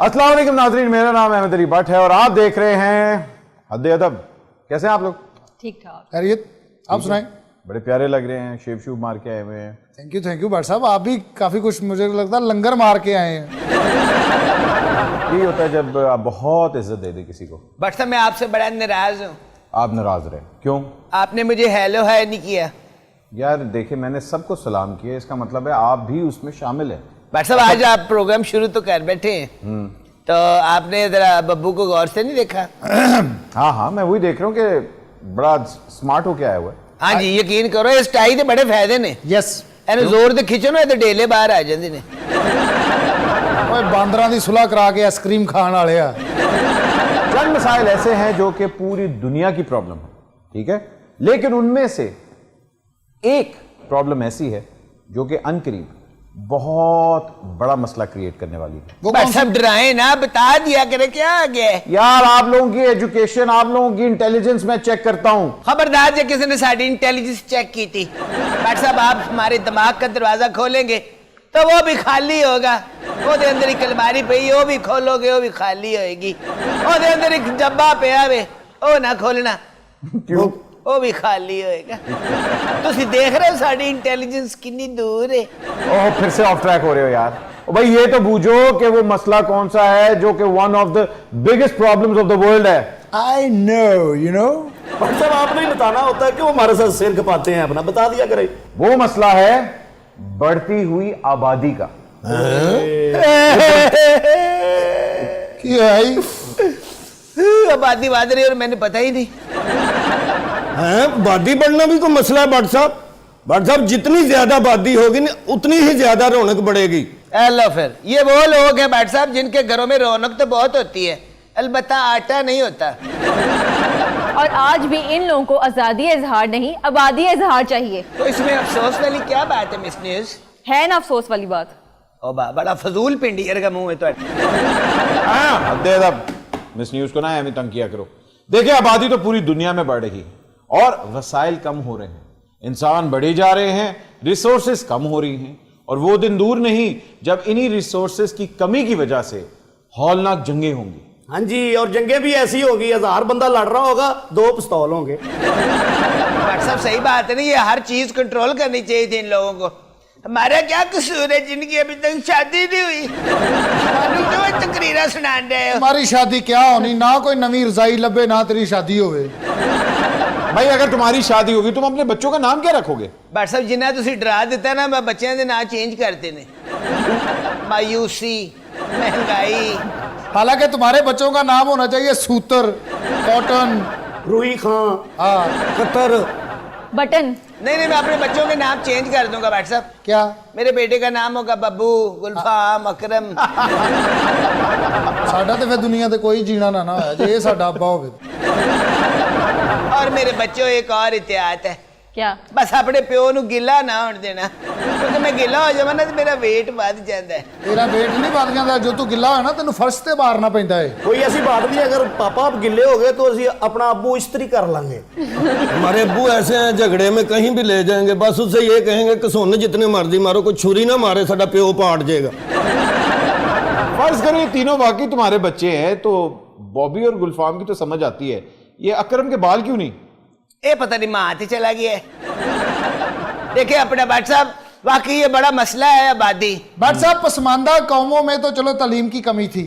अस्सलाम वालेकुम नाज़रीन, मेरा नाम अहमद अली भट्ट है और आप देख रहे हैं हद्दे अदब। कैसे हैं आप लोग? ठीक ठाक। खैरियत, आप सुनाएं। बड़े प्यारे लग रहे हैं, शेव शूब मार के आए हुए हैं। थैंक यू भट्ट साहब, आप भी काफी कुछ मुझे लगता है लंगर मार के आए हैं। यही होता है जब आप बहुत इज्जत दे दे किसी को। भट्ट साहब मैं आपसे बड़ा नाराज हूँ। आप नाराज रहे क्यों? आपने मुझे हेलो हाय नहीं किया। यार देखिए, मैंने सबको सलाम किया, इसका मतलब है आप भी उसमें शामिल हैं। भट्ट साहब आज आप प्रोग्राम शुरू तो कर बैठे हैं, तो आपने जरा बब्बू को गौर से नहीं देखा? हाँ, मैं वही देख रहा हूँ कि बड़ा स्मार्ट होके आया हुआ है। हाँ जी, यकीन करो इस टाई के बड़े फायदे ने। यस, ਇਹਨੂੰ ਜ਼ੋਰ ਤੇ ਖਿੱਚੋ ਨਾ ਤੇ ਢੇਲੇ ਬਾਹਰ ਆ ਜਾਂਦੇ ਨੇ। ओए बांदरां दी सुलह करा के आइसक्रीम खान वाले आ। चंद मसाइल ऐसे हैं जो कि पूरी दुनिया की प्रॉब्लम है, ठीक है, लेकिन उनमें से एक प्रॉब्लम ऐसी है जो कि अनकरीब बहुत बड़ा मसला क्रिएट करने वाली है। वो भट्ट साहब डराए ना, बता दिया करे क्या आ गया है। यार आप लोगों की एजुकेशन, आप लोगों की इंटेलिजेंस मैं चेक करता हूं। खबरदार जो किसी ने साड़ी इंटेलिजेंस चेक की थी। भट्ट साहब आप हमारे दिमाग का दरवाजा खोलेंगे तो वो भी खाली होगा। वो दे अंदर एक अलमारी पई, वो भी खोलोगे वो भी खाली होएगी। वो दे अंदर एक डब्बा पिया वे, वो ना खोलना, क्यों? वो भी खाली होएगा। तुसी देख रहे हो साड़ी इंटेलिजेंस कितनी दूर है। ओह, फिर से ऑफ ट्रैक हो रहे हो यार। ओ भाई, ये तो बूझो कि वो मसला कौन सा है जो कि one of the biggest problems of the world है। I know, you know. Bhatt साहब आपने ही बताना होता है कि वो हमारे साथ सिर खपाते हैं, अपना बता दिया करे। वो मसला है बढ़ती हुई आबादी का। क्या है? आबादी बात रही और मैंने पता ही नहीं। हैं, आबादी बढ़ना भी कोई मसला है भट्ट साहब? भट्ट साहब जितनी ज्यादा आबादी होगी ना उतनी ही ज्यादा रौनक बढ़ेगी। लो फिर ये वो लोग हैं भट्ट साहब जिनके घरों में रौनक तो बहुत होती है, अलबत्ता आटा नहीं होता। और आज भी इन लोगों को आजादी इजहार नहीं, आबादी इजहार चाहिए। तो इसमें अफसोस वाली क्या बात है मिस न्यूज? है ना अफसोस वाली बात? ओ बड़ा फजूल पिंडी का मुंह है तो। मिस न्यूज को ना हमें तंग किया करो। देखिए, आबादी तो पूरी दुनिया में बढ़ रही है और वसाइल कम हो रहे हैं, इंसान बढ़े जा रहे हैं, रिसोर्सेज कम हो रही हैं और वो दिन दूर नहीं जब इन्हीं रिसोर्सेज की कमी की वजह से हौलनाक जंगें होंगी। हाँ जी, और जंगे भी ऐसी होगी, 1000 बंदा लड़ रहा होगा, 2 पिस्तौल होंगे। भट्ट साहब सही बात है ना, ये हर चीज कंट्रोल करनी चाहिए थी इन लोगों को। हमारा क्या कसूर है जिनकी अभी तक शादी नहीं हुई? क्यों तकरीरा सुना रहे हो? हमारी शादी क्या होनी, ना कोई नवी रजाई लबे ना तेरी शादी होवे। भाई अगर तुम्हारी शादी होगी तुम अपने बच्चों का नाम क्या रखोगे? भट्ट साहब जिन्ना तुसी डरा देता ना, मैं बच्चों के नाम चेंज करते ने। मायूसी, महंगाई। हालांकि तुम्हारे बच्चों का नाम होना चाहिए सूतर, कॉटन, रूही खां, हाँ, कतर। बटन। नहीं, मैं अपने बच्चों के नाम चेंज कर दूंगा भट्ट साहब। क्या? मेरे बेटे का नाम होगा बब्बू, गुलफाम, अकरम। साडा तो फिर दुनिया ते कोई जीना ना होया जे ये साडा अब्बा होवे। और मेरे बच्चों एक और एहतियात है, क्या? बस अपने प्यो नू गिला ना होने देना, क्योंकि मैं गिला हो जावां ना तो मेरा वेट बढ़ जाता है। तेरा वेट नहीं बढ़ जाता, जो तू गिला है ना तेन फर्श ते मारना पैंदा है। कोई ऐसी बात नहीं, अगर पापा आप गिले हो गए तो असी अपना अब्बू इस्त्री कर लेंगे। हमारे अब्बू ऐसे हैं, झगड़े में कहीं भी ले जाएंगे, बस उससे ये कहेंगे कि सुन जितने मर्जी मारो, कोई छुरी ना मारे, साडा प्यो पाट जाएगा। फर्ज करो ये तीनों वाकई तुम्हारे बच्चे हैं तो बॉबी और गुलफाम की तो समझ आती है, ये अकरम के बाल क्यों नहीं? ये पता नहीं माँ ही चला गया है। देखिए अपने भट्ट साहब, वाकई ये बड़ा मसला है आबादी। भट्ट साहब, पसमानदा कौमों में तो चलो तालीम की कमी थी,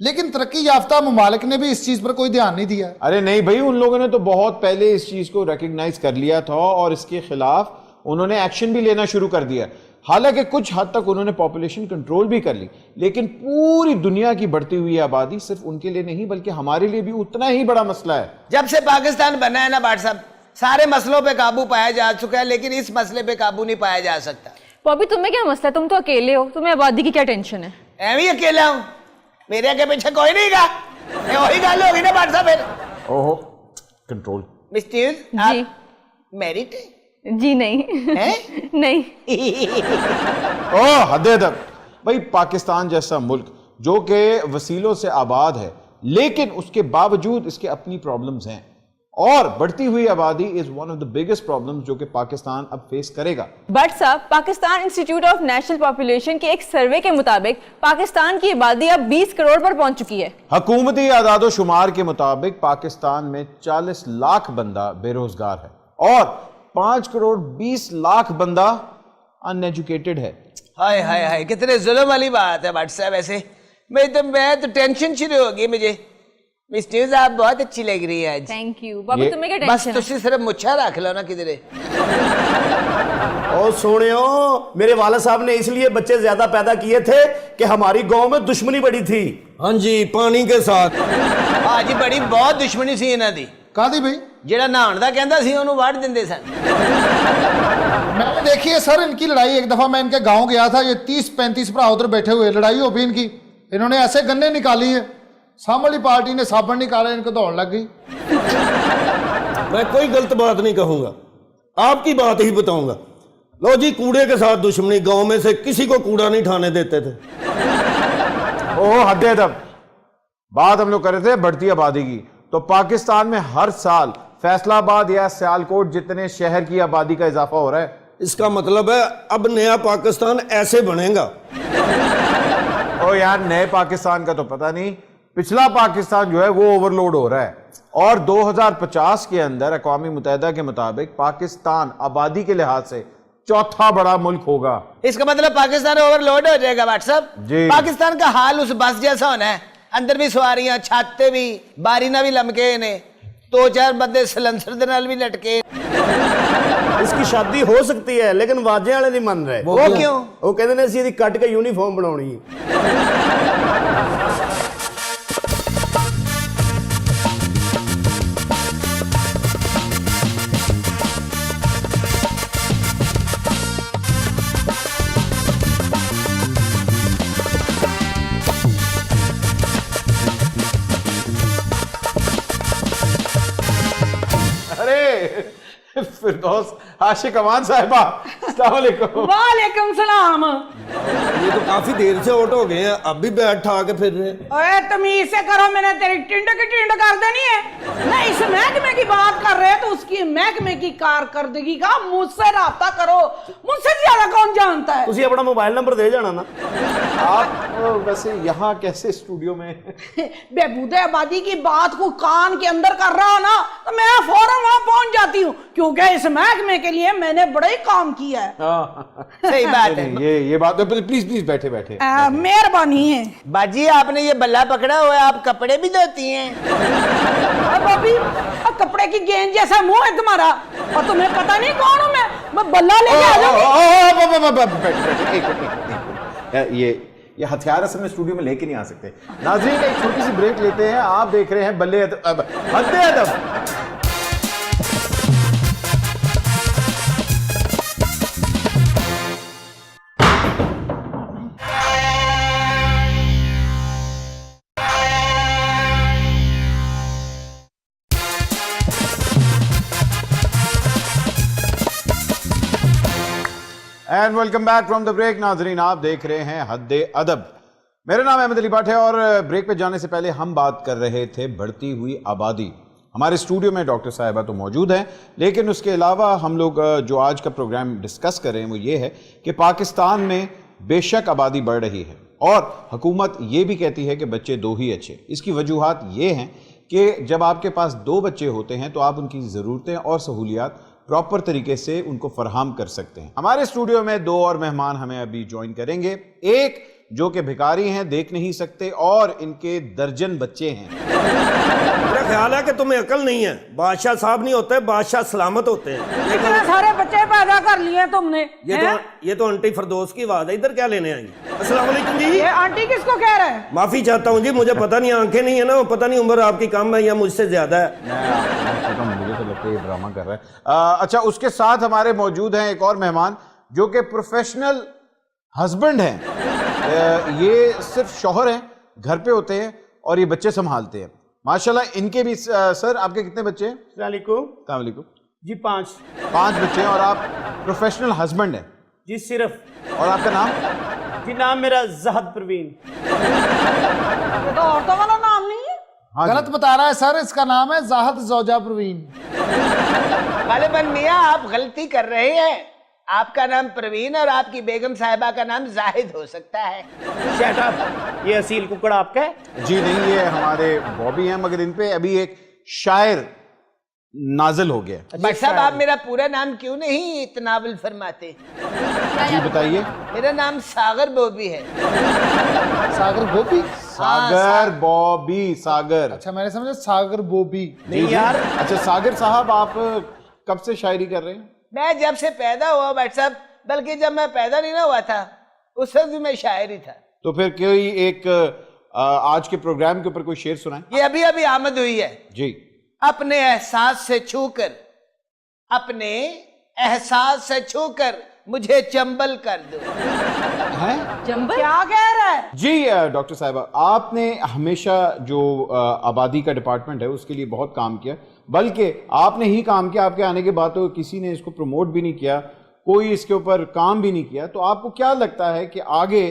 लेकिन तरक्की याफ्ता ममालिक ने भी इस चीज पर कोई ध्यान नहीं दिया। अरे नहीं भाई, उन लोगों ने तो बहुत पहले इस चीज को रिकॉग्नाइज कर लिया था और इसके खिलाफ उन्होंने एक्शन भी लेना शुरू कर दिया। हालांकि कुछ हद तक उन्होंने पॉपुलेशन कंट्रोल भी कर ली, लेकिन पूरी दुनिया की बढ़ती हुई आबादी सिर्फ उनके लिए नहीं बल्कि हमारे लिए भी उतना ही बड़ा मसला है। जब से पाकिस्तान बना है ना भट्ट साहब, सारे मसलों पे काबू पाया जा चुका है, लेकिन इस मसले पे काबू नहीं पाया जा सकता। बॉबी तुम्हें क्या मसला है? तुम तो अकेले हो, तुम्हें आबादी की क्या टेंशन है? मैं भी अकेला हूँ, मेरे आगे पीछे कोई नहीं गा। वही गल होगी ना भट्ट साहब। ओहो, कंट्रोल। मिस्टर जी। मैरिड जी नहीं है? नहीं। ओह हद तक भाई, पाकिस्तान जैसा मुल्क जो कि वसीलों से आबाद है, लेकिन उसके बावजूद इसके अपनी प्रॉब्लम्स हैं और बढ़ती हुई आबादी is one of the biggest problems जो कि पाकिस्तान अब फेस करेगा। बट साहब, Pakistan institute of national population के एक सर्वे के मुताबिक पाकिस्तान की आबादी अब 20 करोड़ पर पहुंच चुकी है। हुकूमती आदादो शुमार के मुताबिक पाकिस्तान में 40 लाख बंदा बेरोजगार है और 5 करोड़ 20 लाख बंदा अनएजुकेटेड है। हाय हाय हाय, कितने जुल्म वाली बात है भट्ट साहब। ऐसे मैं तो टेंशन शुरू हो गई मुझे। मिस न्यूज़ आप बहुत अच्छी लग रही है आज। थैंक यू बाबू, तुम्हें क्या बस टेंशन है? तुसी सिर्फ मुच्छा रख लो ना किधरे। और सुनियो, मेरे वाले साहब ने इसलिए बच्चे ज्यादा पैदा किए थे कि हमारी गांव में दुश्मनी बड़ी थी। हाँ जी, पानी के साथ। हाँ जी, बड़ी बहुत दुश्मनी सी इन्हां दी। कादी भाई ਜਿਹੜਾ ਨਹਾਉਣ ਦਾ ਕਹਿੰਦਾ ਸੀ ਉਹਨੂੰ ਵੜ ਦਿੰਦੇ ਸਨ। मैंने देखी है सर इनकी लड़ाई। एक दफा मैं इनके गांव गया था, ये 30-35 भरा उधर बैठे हुए, लड़ाई हो भी इनकी। इन्होंने ऐसे गन्ने निकाली है, सामने वाली पार्टी ने साबुन निकाला, इनको दौड़ लग गई। मैं कोई गलत बात नहीं कहूंगा, आपकी बात ही बताऊंगा। लो जी, कूड़े के साथ दुश्मनी। गांव में से किसी को कूड़ा नहीं ठाने देते थे। ओह हद है। तब बात हम लोग कर रहे थे बढ़ती आबादी की, तो पाकिस्तान में हर साल फैसलाबाद या सियालकोट जितने शहर की आबादी का इजाफा हो रहा है। इसका मतलब है अब नया पाकिस्तान ऐसे बनेगा। ओ यार, नए पाकिस्तान का तो पता नहीं, पिछला पाकिस्तान जो है वो ओवरलोड हो रहा है। और 2050 के अंदर अक़वाम मुत्तहिदा के मुताबिक पाकिस्तान आबादी के लिहाज से चौथा बड़ा मुल्क होगा। इसका मतलब पाकिस्तान ओवरलोड हो जाएगा व्हाट्सएप जी। पाकिस्तान का हाल उस बस जैसा होना है, अंदर भी सवारियां, छाते भी, बारीना भी लमके ने, 2-4 बंदे सलंसर दे नाल भी लटके। इसकी शादी हो सकती है लेकिन वाजे वाले नहीं मन रहे। वो क्यों? वो कहते ने ਅਸੀਂ ਇਹਦੀ ਕੱਟ ਕੇ यूनिफॉर्म बनानी है। अरे फिरदौस आशिक अमान साहिबा, अस्सलाम वालेकुम। वालेकुम सलाम। ये तो काफी देर से आउट हो गए हैं, अब भी बैठ ठा के फिर रहे हैं। ओए तमीज से करो, मैंने तेरी टिंड की टिंड कर देनी है। नहीं, इस महकमे की बात कर रहे हैं तो उसकी महकमे की कारकर्दगी का मुझसे राब्ता करो। मुझसे ज्यादा कौन जानता है? ਤੁਸੀਂ अपना मोबाइल नंबर दे जाना ना। आप वैसे यहाँ कैसे स्टूडियो में? बेबूदे आबादी की बात को कान के अंदर कर रहा हो ना तो मैं फौरन वहां पहुंच जाती हूँ, क्योंकि इस महकमे के लिए मैंने बड़ा ही काम किया है। सही बात है। ये बात है। प्लीज प्लीज बैठे बैठे। मेहरबानी है। बाजी, आपने ये बल्ला पकड़ा हुआ है, आप कपड़े भी धोती हैं। अब अभी कपड़े की गेंद जैसा मुंह है तुम्हारा, और तुम्हें पता नहीं कौन हूं मैं बल्ला लेके आ जाऊंगी। ये हथियार असल में स्टूडियो में लेके नहीं आ सकते। नाज़रीन, एक छोटी सी ब्रेक लेते हैं। आप देख रहे हैं बल्ले हद्दे अदब। And welcome back from the break. नाजरीन, आप देख रहे हैं हद्दे अदब। मेरा नाम अहमद अली भट्ट है और ब्रेक पे जाने से पहले हम बात कर रहे थे बढ़ती हुई आबादी। हमारे स्टूडियो में डॉक्टर साहिबा तो मौजूद हैं, लेकिन उसके अलावा हम लोग जो आज का प्रोग्राम डिस्कस कर रहे हैं वो ये है कि पाकिस्तान में बेशक आबादी बढ़ रही है और हुकूमत ये भी कहती है कि बच्चे 2 ही अच्छे। इसकी वजूहात ये हैं कि जब आपके पास 2 बच्चे होते हैं तो आप उनकी ज़रूरतें और सहूलियात प्रॉपर तरीके से उनको फराहम कर सकते हैं। हमारे स्टूडियो में 2 और मेहमान हमें अभी ज्वाइन करेंगे। एक जो कि भिखारी हैं, देख नहीं सकते, और इनके दर्जन बच्चे हैं। मेरा ख्याल है कि तुम्हें अकल नहीं है। बादशाह साहब नहीं होते, बादशाह सलामत होते हैं। इतने सारे बच्चे पैदा कर लिए तुमने। ये तो आंटी फरदौस की आवाज है। इधर क्या लेने आई? अस्सलाम वालेकुम जी। ये आंटी किसको कह रहे हैं? माफी चाहता हूँ जी, मुझे पता नहीं, आंखें नहीं है ना, पता नहीं उम्र आपकी कम है या मुझसे ज्यादा है। मुझे तो लगता है ये ड्रामा कर रहा है। अच्छा, उसके साथ हमारे मौजूद हैं एक और मेहमान जो कि प्रोफेशनल हस्बैंड हैं। ये सिर्फ शौहर हैं, घर पे होते हैं और ये बच्चे संभालते हैं। माशाल्लाह, इनके भी सर, आपके कितने बच्चे हैं? अस्सलाम वालेकुम जी। 5 बच्चे हैं और आप प्रोफेशनल हस्बैंड हैं जी सिर्फ। और आपका नाम? जी नाम मेरा जहद परवीन। ये तो औरतों वाला नाम नहीं है। हाँ जी। गलत बता रहा है सर, इसका नाम है जाहद जौजा परवीन। गालिबन मियाँ आप गलती कर रहे हैं। आपका नाम प्रवीण और आपकी बेगम साहिबा का नाम जाहिद हो सकता है। शट अप, ये असील कुकड़ आपका है? जी नहीं, ये हमारे बॉबी हैं, मगर इन पे अभी एक शायर नाजिल हो गया। बट साहब आप मेरा पूरा नाम क्यों नहीं इतनावल फरमाते? जी बताइए। मेरा नाम सागर बॉबी है। सागर गोपी? सागर बॉबी, सागर। अच्छा मैंने समझा सागर बोबी। नहीं यार, अच्छा सागर साहब, आप कब से शायरी कर रहे हैं? मैं जब से पैदा हुआ बट साहब, बल्कि जब मैं पैदा नहीं ना हुआ था उस वक्त भी मैं शायर ही था। तो फिर कोई एक आज के प्रोग्राम के ऊपर कोई शेर सुनाए। ये अभी अभी आमद हुई है। जी। अपने एहसास से छूकर, अपने एहसास से छूकर मुझे चंबल कर दो। जंबल क्या कह रहा है? जी डॉक्टर साहिबा, आपने हमेशा जो आबादी का डिपार्टमेंट है उसके लिए बहुत काम किया, बल्कि आपने ही काम किया, आपके आने के बाद तो किसी ने इसको प्रमोट भी नहीं किया, कोई इसके ऊपर काम भी नहीं किया। तो आपको क्या लगता है कि आगे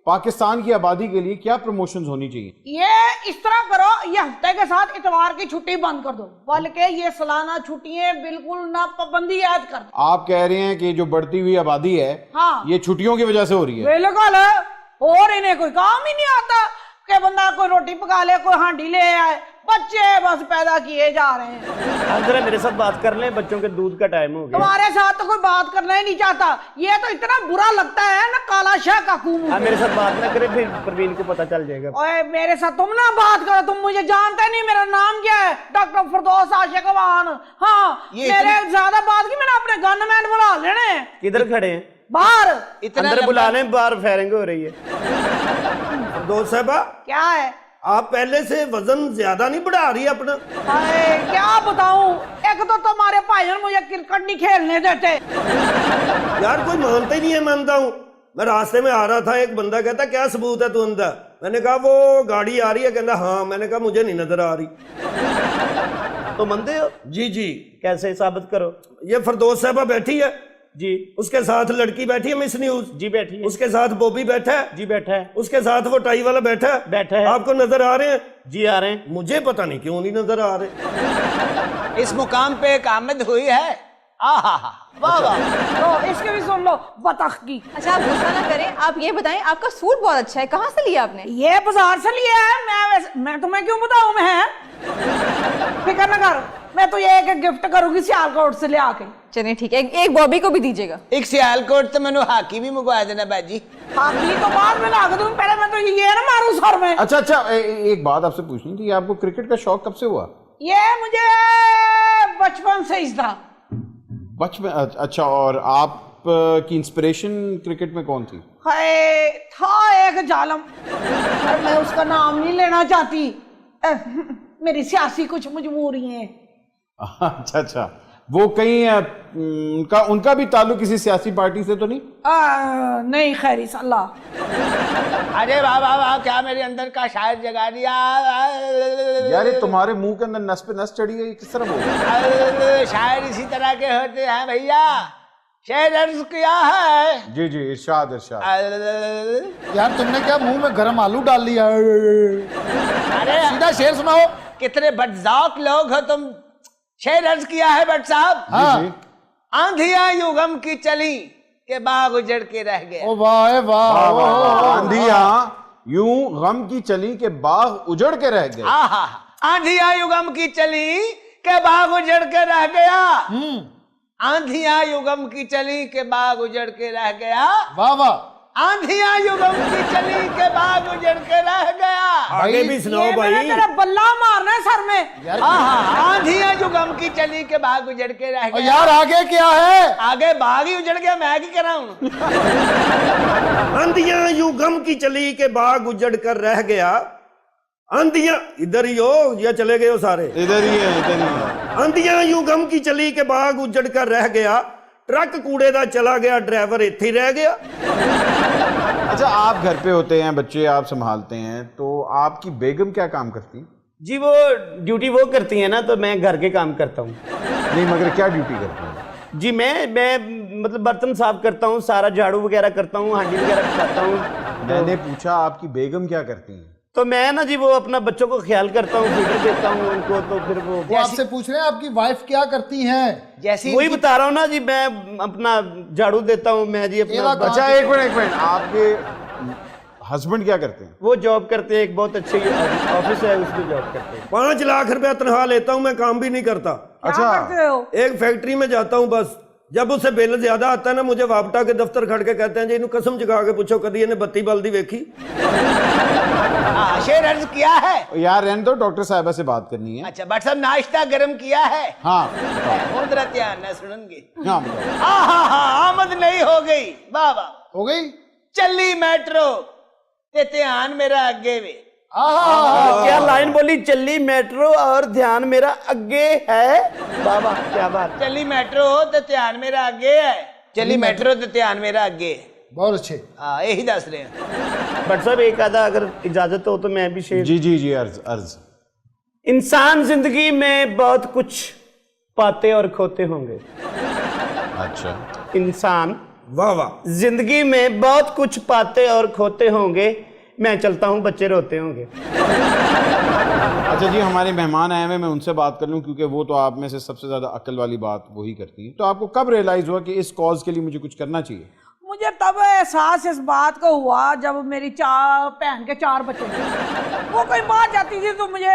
पाकिस्तान की आबादी के लिए क्या प्रमोशंस होनी चाहिए? ये इस तरह करो, ये हफ्ते के साथ इतवार की छुट्टी बंद कर दो, बल्कि ये सालाना छुट्टियां बिल्कुल ना पाबंदी याद कर दो। आप कह रहे हैं कि जो बढ़ती हुई आबादी है हाँ। ये छुट्टियों की वजह से हो रही है? बिल्कुल, और इन्हें कोई काम ही नहीं आता कि बंदा कोई रोटी पका ले, कोई हांडी ले आए, बच्चे बस पैदा किए जा रहे हैं। आप जरा मेरे साथ बात कर लें, बच्चों के दूध का टाइम हो गया। तुम्हारे साथ तो कोई बात करना ही नहीं चाहता, ये तो इतना बुरा लगता है ना, काला शाह का खून। आप मेरे साथ बात ना करें, फिर प्रवीण को पता चल जाएगा। ओए मेरे साथ तुम ना बात करो, तुम मुझे जानते नहीं, मेरा नाम क्या है? डॉक्टर फिरदौस आशिक अवान। हाँ, मेरे ज्यादा बात की मैंने अपने गनमैन बुला लेने हैं। किधर खड़े हैं? बाहर। इतना अंदर बुला लें, बाहर फायरिंग हो रही है। दोस्त साहबा, क्या है? आप पहले से वजन ज्यादा नहीं बढ़ा रही अपना? हाय, क्या बताऊं, एक तो तुम्हारे भाईजान मुझे क्रिकेट नहीं खेलने देते। यार कोई मानता ही नहीं है, मानता हूँ। मैं रास्ते में आ रहा था, एक बंदा कहता क्या सबूत है तू अंदर? मैंने कहा वो गाड़ी आ रही है, कहता हाँ। मैंने कहा मुझे नहीं नजर आ रही। तो मानते हो? जी जी। कैसे साबित करो? ये फिरदौस साहबा बैठी है जी। उसके साथ लड़की बैठी है मिस न्यूज जी बैठी है। उसके साथ बॉबी बैठा है जी बैठा है। उसके साथ वो टाई वाला बैठा है बैठा है। आपको नजर आ रहे हैं? जी आ रहे हैं। मुझे पता नहीं क्यों नहीं नजर आ रहे। इस मुकाम पे एक आमद हुई है। आहा, वाह वाह। तो इसके भी सुन लो, बतख की। अच्छा आप गुस्सा ना करें, आप ये बताएं आपका सूट बहुत अच्छा है, कहाँ से लिया आपने? ये बाजार से लिया है। मैं तुम्हें क्यों बताऊं? मैं फिक्र न कर, मैं तो ये एक गिफ्ट करूंगी सियालकोट से ले आके। चलिए ठीक है, एक बॉबी को भी दीजिएगा। एक सियालकोट तो मैंने हाकी भी मंगवा देना बाजी। हाकी तो बाद में ला दूं, पहले मैं तो ये ना मारूं सर में। अच्छा अच्छा, एक बात आपसे पूछनी थी, आपको क्रिकेट का शौक कब से हुआ? ये मुझे बचपन से ही था। बचपन? अच्छा, और आप की इंस्पिरेशन क्रिकेट में कौन थी? है था एक जालम, पर मैं उसका नाम नहीं लेना चाहती। मेरी सियासी कुछ मजबूरी है। अच्छा अच्छा, वो कहीं उनका भी ताल्लुक किसी सियासी पार्टी से तो नहीं? नहीं खैर अल्लाह। अरे वाह वाह वाह, क्या मेरे अंदर का शायर जगा दिया। यार ये तुम्हारे मुंह के अंदर नस पे नस चढ़ी है, ये किस तरह बोल रहे हो? शायर इसी तरह के होते हैं भैया। शेर अर्ज किया है। जी जी, इरशाद इरशाद। यार तुमने क्या मुंह में गरम आलू डाल लिया? अरे सीधा शेर सुनाओ। कितने बदजाक लोग हो तुम। शेर अर्ज किया है बट साहब। हाँ। जी। आंधिया यूं गम की चली के बाग उजड़ के रह गया। ओ वाह वाह। आंधियां यूं गम की चली के बाग उजड़ के रह गए। आहा, आंधिया यूं गम की चली के बाग उजड़ के रह गया। आंधिया युगम की चली के बाग उजड़ के रह गया। वाह वाह। आंधिया युगम की चली के बाग उजड़ के रह गया। आगे भी सुनाओ ये मैंने भाई। तेरा बल्ला मारना है सर में। आहा, आंधिया युगम की चली के बाग उजड़ के रह और गया। यार आगे क्या है? आगे बाग ही उजड़ गया, मैं क्या कराऊं? आंधियां यूं गम की चली के बाग उजड़ कर रह गया। आंधियां इधर ही हो या चले गए हो सारे? इधर ही है, इधर ही है। आंधियां यूं गम की चली के बाग उजड़ कर रह गया। ट्रक कूड़े दा चला गया, ड्राइवर इत्थे ही रह गया। अच्छा, आप घर पे होते हैं, बच्चे आप संभालते हैं, तो आपकी बेगम क्या काम करती है? जी वो ड्यूटी वो करती है ना, तो मैं घर के काम करता हूँ। नहीं मगर क्या ड्यूटी करती है? जी मैं मतलब बर्तन साफ करता हूँ, सारा झाड़ू वगैरह करता हूँ, हांडी वगैरह करता हूँ। मैंने पूछा आपकी बेगम क्या करती है? तो मैं ना जी वो अपना बच्चों को ख्याल करता हूँ, फीडर देता हूँ उनको, तो फिर वो आपसे पूछ रहे हैं आपकी वाइफ क्या करती हैं? जैसी वही बता रहा हूँ ना जी, मैं अपना झाड़ू देता हूँ मैं जी अपना। अच्छा एक मिनट, आपके हस्बैंड क्या करते हैं? वो जॉब करते हैं, एक बहुत अच्छे ऑफिस है उसमें जॉब करते हैं। 5 लाख रुपया तनख्वाह लेता हूँ, मैं काम भी नहीं करता। क्या करते हो? एक फैक्ट्री में जाता हूँ बस। जब उससे बिल ज्यादा आता है ना, मुझे वापटा के दफ्तर खड़ के कहते हैं जी इन्हें कसम चुका के पूछो कभी इन्हें बत्ती बल्दी वेखी। शेर अर्ज किया है। यार रहने दो, डॉक्टर साहिबा से बात करनी है। अच्छा बट साहब नाश्ता गर्म किया है? हाँ कौन तरह ध्यान ना सुनेंगे। हाँ बताओ। हाँ आमद नहीं हो गई बाबा, हो गई? चली मेट्रो ते ध्यान मेरा अगे वे। क्या लाइन बोली, चली मेट्रो और ध्यान मेरा अगे है। बाबा क्या बात। चली मेट्रो ते ध्यान मेरा अगे है, चली मेट्रो ते ध्यान मेरा अगे है। बहुत अच्छे। हाँ यही दस रहे हैं। बट साहब एक आधा अगर इजाजत हो तो मैं भी शेर। जी अर्ज। इंसान जिंदगी में बहुत कुछ पाते और खोते होंगे। अच्छा इंसान वाह वाह। जिंदगी में बहुत कुछ पाते और खोते होंगे, मैं चलता हूँ बच्चे रोते होंगे। अच्छा जी, हमारे मेहमान आए हुए, मैं उनसे बात कर लूं क्योंकि वो तो आप में से सबसे ज्यादा अक्ल वाली बात वही करती है। तो आपको कब रियलाइज हुआ कि इस कॉज के लिए मुझे कुछ करना चाहिए? मुझे तब एहसास इस बात का हुआ जब मेरी बहन के 4 बच्चे थे। वो कोई माँ जाती थी तो मुझे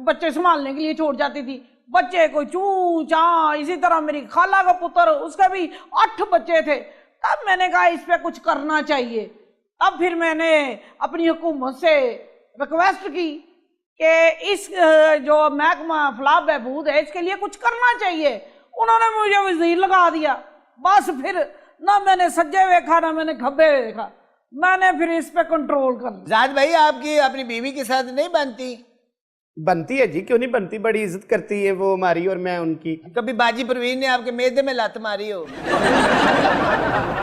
बच्चे संभालने के लिए छोड़ जाती थी। बच्चे कोई चू चा, इसी तरह मेरी खाला का पुत्र, उसका भी 8 बच्चे थे। तब मैंने कहा इस पे कुछ करना चाहिए। तब फिर मैंने अपनी हुकूमत से रिक्वेस्ट की कि इस जो महकमा फलाह बहबूद है इसके लिए कुछ करना चाहिए। उन्होंने मुझे वजीर लगा दिया। बस फिर ना मैंने सज्जे देखा ना मैंने खब्बे देखा, मैंने फिर इस पे कंट्रोल कर लिया। जाद भाई आपकी अपनी बीवी के साथ नहीं बनती? बनती है जी, क्यों नहीं बनती, बड़ी इज्जत करती है वो हमारी और मैं उनकी। कभी बाजी परवीन ने आपके मेदे में लात मारी हो?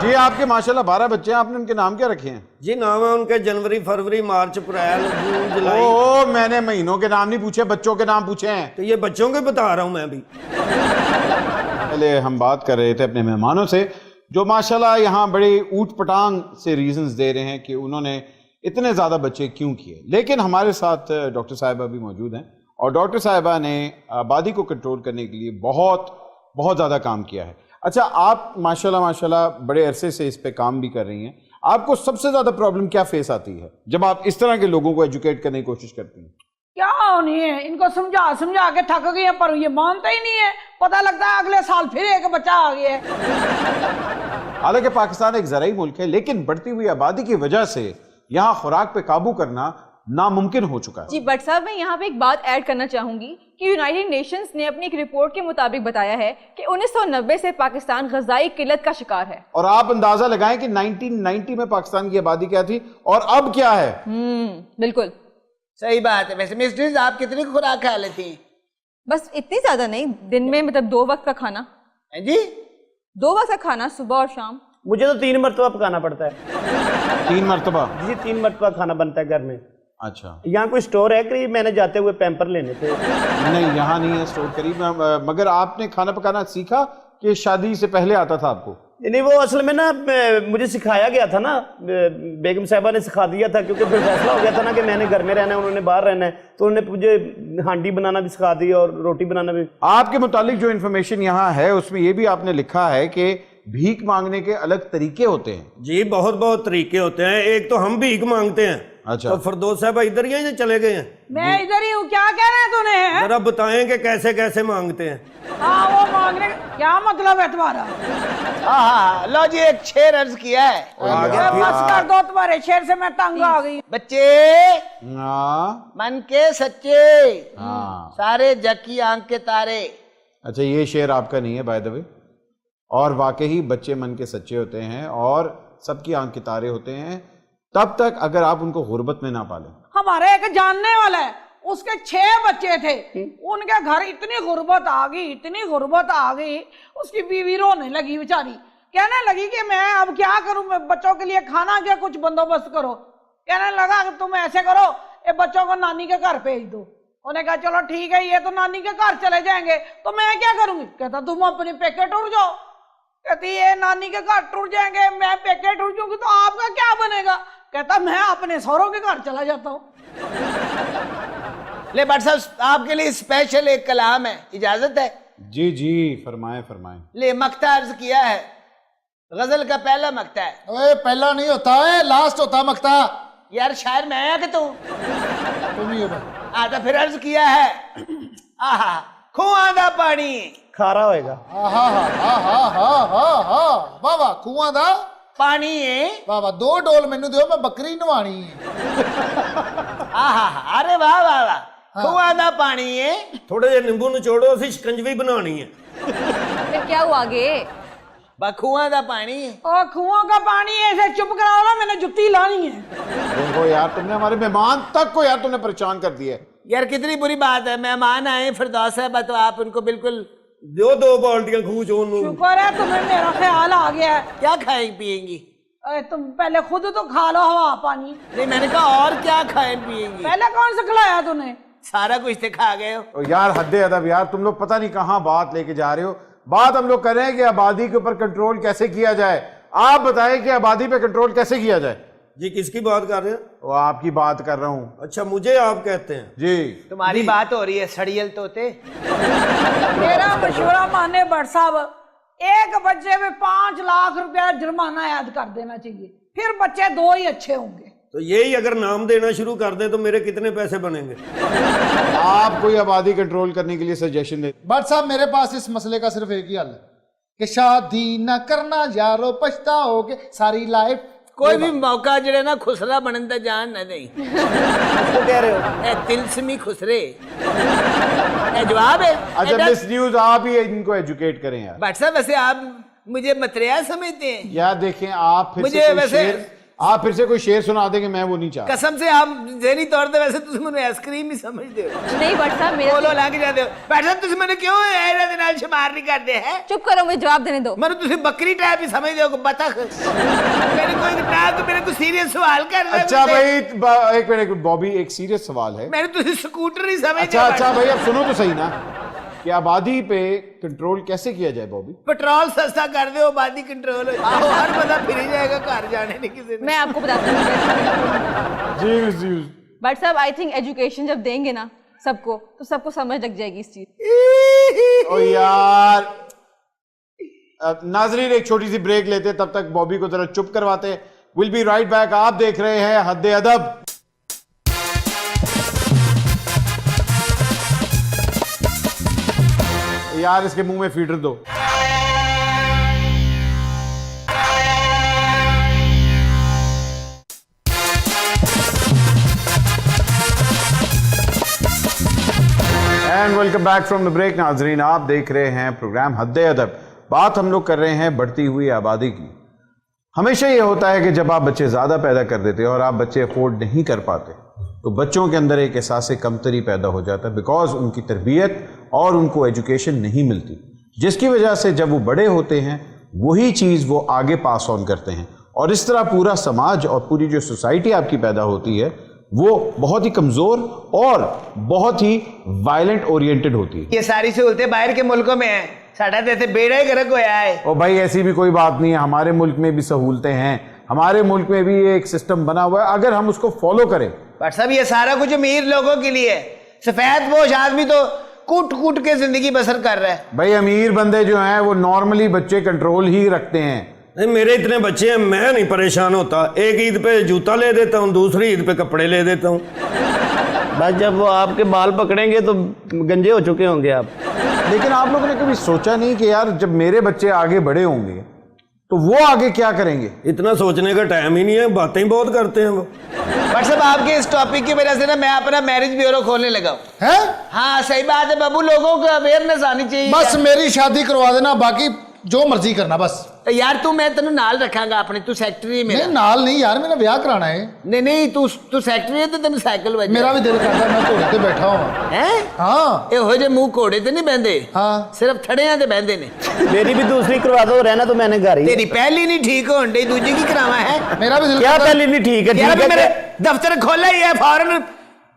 जी आपके माशाल्लाह 12 बच्चे हैं, आपने उनके नाम क्या रखे हैं? जी नाम है उनके जनवरी, फरवरी, मार्च, अप्रैल, जून, जुलाई। ओ मैंने महीनों के नाम नहीं पूछे, बच्चों के नाम पूछे हैं। तो ये बच्चों के बता रहा हूं मैं भी। पहले हम बात कर रहे थे अपने मेहमानों से जो माशाल्लाह यहाँ बड़े ऊट पटांग से रीजंस दे रहे हैं कि उन्होंने इतने ज़्यादा बच्चे क्यों किए। लेकिन हमारे साथ डॉक्टर साहिबा भी मौजूद हैं और डॉक्टर साहिबा ने आबादी को कंट्रोल करने के लिए बहुत ज़्यादा काम किया है। अच्छा, आप माशाल्लाह बड़े अरसे से इस पे काम भी कर रही हैं। आपको सबसे ज़्यादा प्रॉब्लम क्या फेस आती है जब आप इस तरह के लोगों को एजुकेट करने की कोशिश करती हैं? क्या होनी है, इनको समझा के थक गए पर ये मानते ही नहीं है। पता लगता है अगले साल फिर एक बच्चा आ गया है। हालांकि पाकिस्तान एक ज़राई मुल्क है, लेकिन बढ़ती हुई आबादी की वजह से यहाँ खुराक पे काबू करना नामुमकिन हो चुका है। जी बट साहब, मैं यहाँ पे एक बात ऐड करना चाहूंगी कि यूनाइटेड नेशंस ने अपनी एक रिपोर्ट के मुताबिक बताया है कि 1990 से पाकिस्तान ग़िज़ाई किल्लत का शिकार है। और आप अंदाजा लगाएं कि 1990 में पाकिस्तान की आबादी क्या थी और अब क्या है। बिल्कुल सही बात है। वैसे मिस्ट्रीज आप कितनी खुराक खा लेती हैं? बस इतनी ज्यादा नहीं, दिन में मतलब 2 वक्त का खाना। हैं जी? 2 वक्त का खाना, सुबह और शाम। मुझे तो 3 मरतबा पकाना पड़ता है। 3 मरतबा? जी 3 मरतबा खाना बनता है घर में। अच्छा, यहाँ कोई स्टोर है करीब, मैंने जाते हुए पैम्पर लेने थे। नहीं यहाँ नहीं है स्टोर करीब। मगर आपने खाना पकाना सीखा कि शादी से पहले आता था आपको? नहीं, वो असल में ना मुझे सिखाया गया था ना, बेगम साहबा ने सिखा दिया था, क्योंकि फिर फैसला हो गया था ना कि मैंने घर में रहना है, उन्होंने बाहर रहना है, तो उन्होंने मुझे हांडी बनाना भी सिखा दी और रोटी बनाना भी। आपके मुतालिक जो इन्फॉर्मेशन यहाँ है उसमें ये भी आपने लिखा है कि भीख मांगने के अलग तरीके होते हैं। जी बहुत तरीके होते हैं। एक तो हम भीख मांगते हैं। अच्छा, तो फरदौस साहब इधर ही हैं या चले गए हैं? मैं इधर ही हूँ। क्या कह रहे हैं तूने? जरा बताएं कि कैसे कैसे मांगते हैं। हाँ वो मांगने क्या मतलब है तुम्हारा? हाँ लो जी, एक शेर अर्ज किया है। बस कर दो, तुम्हारे शेर से मैं तंग आ गई। बच्चे हाँ मन के सच्चे, हाँ। सारे जग की आंख के तारे। अच्छा, ये शेर आपका नहीं है बाय द वे। और वाकई बच्चे मन के सच्चे होते हैं और सबकी आंख के तारे होते हैं तब तक अगर आप उनको गुर्बत में ना पालें। हमारे एक जानने वाला है, उसके 6 बच्चे थे, उनके घर इतनी गुर्बत आ गई, उसकी बीवी रोने लगी बेचारी, कहने लगी कि मैं अब क्या करूं, मैं बच्चों के लिए खाना क्या कुछ बंदोबस्त करो। कहने लगा कि तुम ऐसे करो, ये बच्चों को नानी के घर भेज दो। उन्होंने कहा चलो ठीक है, ये तो नानी के घर चले जाएंगे तो मैं क्या करूंगी। कहता तुम अपने पेके टूट जाओ। कहती ये नानी के घर टूट जाएंगे, मैं पेके टूट जाऊंगी तो आपका क्या बनेगा। कहता मैं अपने सौरों के घर चला जाता हूँ। ले भट्ट साहब आपके लिए स्पेशल एक कलाम है, इजाजत है? जी जी, फरमाएं फरमाएं। ले मक्ता अर्ज किया है, गजल का पहला मक्ता है। ओए पहला नहीं होता है, लास्ट होता मक्ता। यार शायर मैं है कि तू? तुम ही हो भाई। तो फिर अर्ज किया है, आहा खुआ दा पानी खारा होएगा। आहा हा हा हा हा हा वाह वाह, कुआं दा पानी है, वाह वाह, 2 डोल मैनू दियो, मैं बकरी नवानी है। आहा अरे वाह वाह वाह, खुआ दा पानी है। थोड़े ਜਿਹੇ ਨਿੰਬੂ ਨਿਚੋੜੋ, ਅਸੀਂ ਸ਼ਿਕੰਜਵੀ ਬਣਾਉਣੀ ਹੈ। फिर क्या हुआ आगे? बखुआ दा पानी है। और कुआं का पानी है, इसे चुप कराओ ना, मैंने जुत्ती लानी है। देखो यार, तुमने हमारे मेहमान तक को यार तुमने परेशान कर दिया है। यार कितनी बुरी बात है, मेहमान आए फिरदौस साहब तो आप उनको बिल्कुल ਦਿਓ 2 ਬਾਲਟੀਆਂ ਖੂਚ ਉਹਨੂੰ। शुक्र है तुम्हें मेरा ख्याल आ गया है। क्या खाएंगी पिएंगी? अरे तुम पहले खुद तो खा लो हवा पानी। नहीं मैंने कहा और क्या खाए पिएंगी? पहले कौन सा खिलाया तूने? सारा कुछ तो खा गए हो। और यार हद्दे अदब यार, तुम लोग पता नहीं कहाँ बात लेके जा रहे हो। बात हम लोग कर रहे हैं कि आबादी के ऊपर कंट्रोल कैसे किया जाए। आप बताएं कि आबादी पे कंट्रोल कैसे किया जाए। जी किसकी बात कर रहे हैं? वो आपकी बात कर रहा हूँ। अच्छा मुझे आप कहते हैं? जी तुम्हारी बात हो रही है सड़ियल तोते। मेरा मशवरा माने भट्ट साहब, एक बच्चे में 5 लाख रुपया जुर्माना याद कर देना चाहिए, फिर बच्चे 2 ही अच्छे होंगे। तो यही अगर नाम देना शुरू कर दें तो मेरे कितने पैसे बनेंगे? आप कोई आबादी कंट्रोल करने के लिए सजेशन दे। भट्ट साहब मेरे पास इस मसले का सिर्फ एक ही हल है कि शादी न करना यारो, पछताओगे सारी लाइफ। कोई भी मौका जड़े ना खुसरा बनने दा जान ना नहीं। उसको कह रहे हो? ए तिलस्मी खुसरे, ए जवाब है। अच्छा मिस न्यूज, आप ही इनको एजुकेट करें यार। भट्ट साहब वैसे आप मुझे मतरिया समझते हैं? यार देखें, आप फिर मुझे से कोई वैसे- शेर, आप फिर से कोई शेर सुना देंगे, मैं वो नहीं चाहता। कसम से आप जहनी तौर पे वैसे तुम मुझे आइसक्रीम ही समझते हो। नहीं भट्ट साहब, मेरा बोलो लग जाते हो। भट्ट साहब तुम मैंने क्यों ऐरे दे नाल शुमार नहीं करते हैं? चुप करो, मुझे जवाब देने दो। मैंने तुझे बकरी टाइप ही समझते हो, बतख। मेरे को सीरियस सवाल कर रहे हो अच्छा मुझसे। भाई एक मिनट बॉबी, एक सीरियस सवाल है। मैंने तुझे स्कूटर ही समझते अच्छा हो। अच्छा भाई, अब सुनो तो सही ना कि आबादी पे कंट्रोल कैसे किया जाए बॉबी। पेट्रोल सस्ता कर दो, आबादी कंट्रोल हो। आओ हर बंदा फिर ही जाएगा, घर जाने नहीं किसी ने। मैं आपको बताती हूँ। जी भट्ट साहब आई थिंक एजुकेशन जब देंगे ना सबको, तो सबको समझ लग जाएगी इस चीज। ओ यार, नाजरीन एक छोटी सी ब्रेक लेते, तब तक बॉबी को जरा चुप करवाते। Will be right back. आप देख रहे हैं हद्दे अदब। यार इसके मुंह में फीडर दो। And welcome back from the break. नाजरीन आप देख रहे हैं प्रोग्राम हद्दे अदब। बात हम लोग कर रहे हैं बढ़ती हुई आबादी की। हमेशा ये होता है कि जब आप बच्चे ज़्यादा पैदा कर देते हैं और आप बच्चे अफोर्ड नहीं कर पाते, तो बच्चों के अंदर एक एहसास कमतरी पैदा हो जाता है, बिकॉज उनकी तरबियत और उनको एजुकेशन नहीं मिलती, जिसकी वजह से जब वो बड़े होते हैं वही चीज़ वो आगे पास ऑन करते हैं, और इस तरह पूरा समाज और पूरी जो सोसाइटी आपकी पैदा होती है वो बहुत ही कमज़ोर और बहुत ही वायलेंट ओरिएंटेड होती है। ये सारी सहूलतें बाहर के मुल्कों में हैं, साडा तो ऐसे बेड़ा ही गर्क होया है। और भाई ऐसी भी कोई बात नहीं है, हमारे मुल्क में भी सहूलतें हैं, हमारे मुल्क में भी एक सिस्टम बना हुआ है, अगर हम उसको फॉलो करें। पर सब ये सारा कुछ अमीर लोगों के लिए है, सफेद पोश आदमी तो कूट कूट के जिंदगी बसर कर रहा है। भाई अमीर बंदे जो हैं वो नॉर्मली बच्चे कंट्रोल ही रखते हैं। नहीं मेरे इतने बच्चे हैं, मैं नहीं परेशान होता। एक ईद पे जूता ले देता हूँ, दूसरी ईद पे कपड़े ले देता हूँ। बस जब वो आपके बाल पकड़ेंगे तो गंजे हो चुके होंगे आप। लेकिन आप लोगों ने कभी सोचा नहीं कि यार जब मेरे बच्चे आगे बड़े होंगे तो वो आगे क्या करेंगे? इतना सोचने का टाइम ही नहीं है, बातें ही बहुत करते हैं वो। बट सब आपके इस टॉपिक की वजह से ना मैं अपना मैरिज ब्यूरो खोलने लगा हूँ। है हाँ सही बात है बाबू, लोगों को अवेयरनेस आनी चाहिए। बस मेरी शादी करवा देना, बाकी जो मर्जी करना बस। तो यार तू मैं तेन नाल रखांगा अपने, तू सेक्रेटरी मेरा। नहीं नाल नहीं यार, मेरा ब्याह कराना है। नहीं नहीं तू सेक्रेटरी है तो तेन साइकिल बजे। मेरा भी दिल करता मैं घोड़े ते बैठा हुआ। हैं? हाँ ਇਹੋ ਜਿਹੇ ਮੂੰਹ ਘੋੜੇ ਤੇ ਨਹੀਂ ਬਹਿੰਦੇ, हाँ ਸਿਰਫ ਥੜਿਆਂ ਤੇ ਬਹਿੰਦੇ ਨੇ। मेरी भी दूसरी करवा दो, रहना तो मैंने घर ही। ਤੇਰੀ ਪਹਿਲੀ ਨਹੀਂ ਠੀਕ ਹੋਣ ਡਈ, ਦੂਜੀ ਕੀ ਕਰਾਵਾਂ ਹੈ? मेरा भी दिल क्या करता पहले नहीं ठीक है? ਯਾਰ ठीक ਵੀ ਮੇਰੇ है ਦਫ਼ਤਰ ਖੋਲਾ ਹੀ ਹੈ ਫੌਰਨ,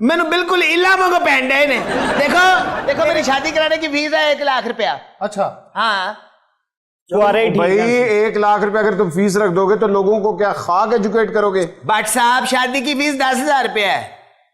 ਮੈਨੂੰ ਬਿਲकुल इला वांगू पहन डे ने। देखो देखो मेरी शादी कराने की फीस है 1 लाख रुपया। अच्छा हाँ कुआरे ही ठीक भाई है। 1 लाख रुपए अगर तुम फीस रख दोगे तो लोगों को क्या खाक एजुकेट करोगे? बट साहब शादी की फीस 10,000 रुपया है,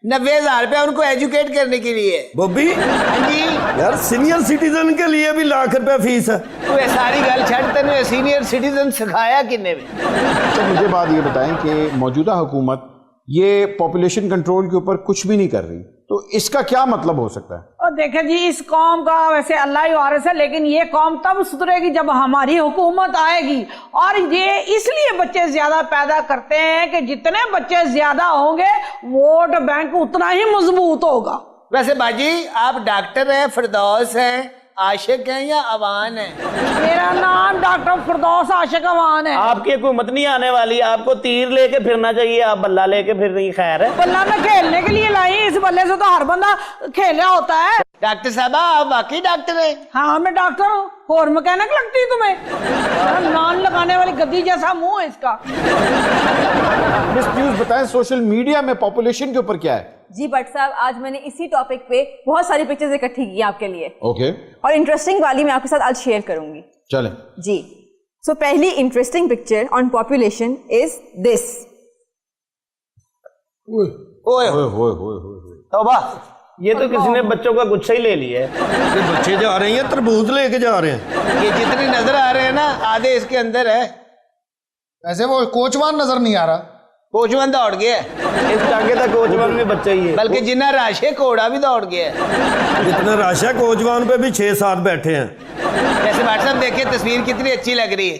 90,000 रुपया उनको एजुकेट करने के लिए। बॉबी हाँ जी, यार सीनियर सिटीजन के लिए भी लाख रुपए फीस है। तू ये सारी गल छड़, तेने सीनियर सिटीजन सिखाया किन्ने भी? तो मुझे बात ये बताएं कि मौजूदा हुकूमत ये पॉपुलेशन कंट्रोल के ऊपर कुछ भी नहीं कर रही, तो इसका क्या मतलब हो सकता है? और देखे जी, इस कौम का वैसे अल्लाह ही वारिस है, लेकिन ये कौम तब सुधरेगी जब हमारी हुकूमत आएगी। और ये इसलिए बच्चे ज्यादा पैदा करते हैं कि जितने बच्चे ज्यादा होंगे वोट बैंक उतना ही मजबूत होगा। वैसे बाजी, आप डॉक्टर हैं, फिरदौस हैं, आशिक हैं या अवान हैं? मेरा नाम डॉक्टर फिरदौस आशिक अवान है। आपकी हुकूमत नहीं आने वाली, आपको तीर लेके फिरना चाहिए, आप बल्ला लेके फिर नहीं, खैर है। बल्ला में खेलने के लिए लाई, इस बल्ले से तो हर बंदा खेला होता है। डॉक्टर साहब, आप वाकई डॉक्टर हैं? हाँ, मैं डॉक्टर हूँ। और मैकेनिक लगती है तुम्हें? नान लगाने वाली गद्दी जैसा मुंह है इसका। मिस न्यूज़ बताएं, सोशल मीडिया में पॉपुलेशन के ऊपर क्या है? जी भट्ट साहब, आज मैंने इसी टॉपिक पे बहुत सारी पिक्चर्स इकट्ठी की आपके लिए, ओके, और इंटरेस्टिंग वाली मैं आपके साथ आज शेयर करूंगी। चलें। जी, सो पहली interesting picture on population is this. ओए ओए होए होए होए। तौबा, ये तो किसी ने बच्चों का गुच्छा ही ले लिया है। ये बच्चे जा रहे हैं, तरबूज लेके जा रहे हैं। ये जितने नजर आ रहे हैं ना, आधे इसके अंदर है। ऐसे वो कोचवान नजर नहीं आ रहा। कोचवन दौड़ गया, इस टांगे तक कोचवन में बच्चा ही है। बल्कि जिन्ना राशे घोड़ा भी दौड़ गया। जितना राशा कोचवान पे भी 6-7 बैठे हैं। वैसे भाट साहब देखिए, तस्वीर कितनी अच्छी लग रही है।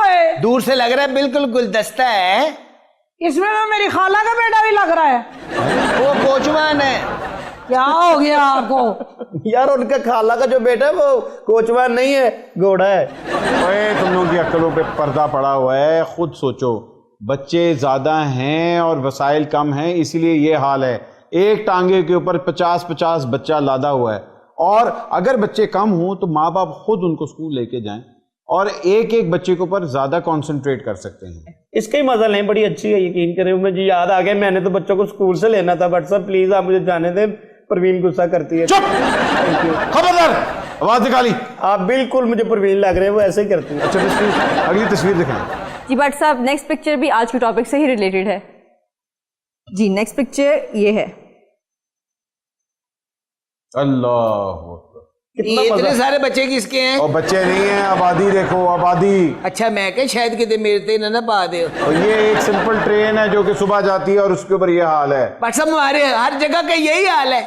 है। दूर से लग रहा है बिल्कुल गुलदस्ता है। इसमें तो मेरी खाला का बेटा भी लग रहा है। वो कोचवान है। क्या हो गया आपको? यार, उनका खाला का जो बेटा है वो कोचवान नहीं है, घोड़ा है। ओए, तुम लोगों की अक्लों पे पर्दा पड़ा हुआ है। खुद सोचो, बच्चे ज्यादा हैं और वसाइल कम हैं, इसीलिए ये हाल है। एक टांगे के ऊपर 50-50 बच्चा लादा हुआ है, और अगर बच्चे कम हों तो माँ बाप खुद उनको स्कूल लेके जाएं और एक एक बच्चे के ऊपर ज्यादा कंसंट्रेट कर सकते हैं। इसका ही मजा लें, बड़ी अच्छी है, यकीन करें। मुझे याद आ गया, मैंने तो बच्चों को स्कूल से लेना था। बट सर प्लीज आप मुझे जाने दें, परवीन गुस्सा करती है। चुप! खबरदार, आवाज निकाली। आप बिल्कुल मुझे परवीन लग रहे हैं, वो ऐसे ही करती है। अच्छा, अगली तस्वीर दिखाएं। जी भट्ट साहब, नेक्स्ट पिक्चर भी आज के टॉपिक से ही रिलेटेड है। जी, नेक्स्ट पिक्चर ये है। अल्लाह, ये इतने सारे बच्चे किसके हैं? और बच्चे नहीं हैं, आबादी देखो, आबादी। अच्छा, मैं क्या शायद कितने मेरे ते ना पा दे। और ये एक सिंपल ट्रेन है जो कि सुबह जाती है और उसके ऊपर ये हाल है। बट सब हमारे हर जगह का यही हाल है।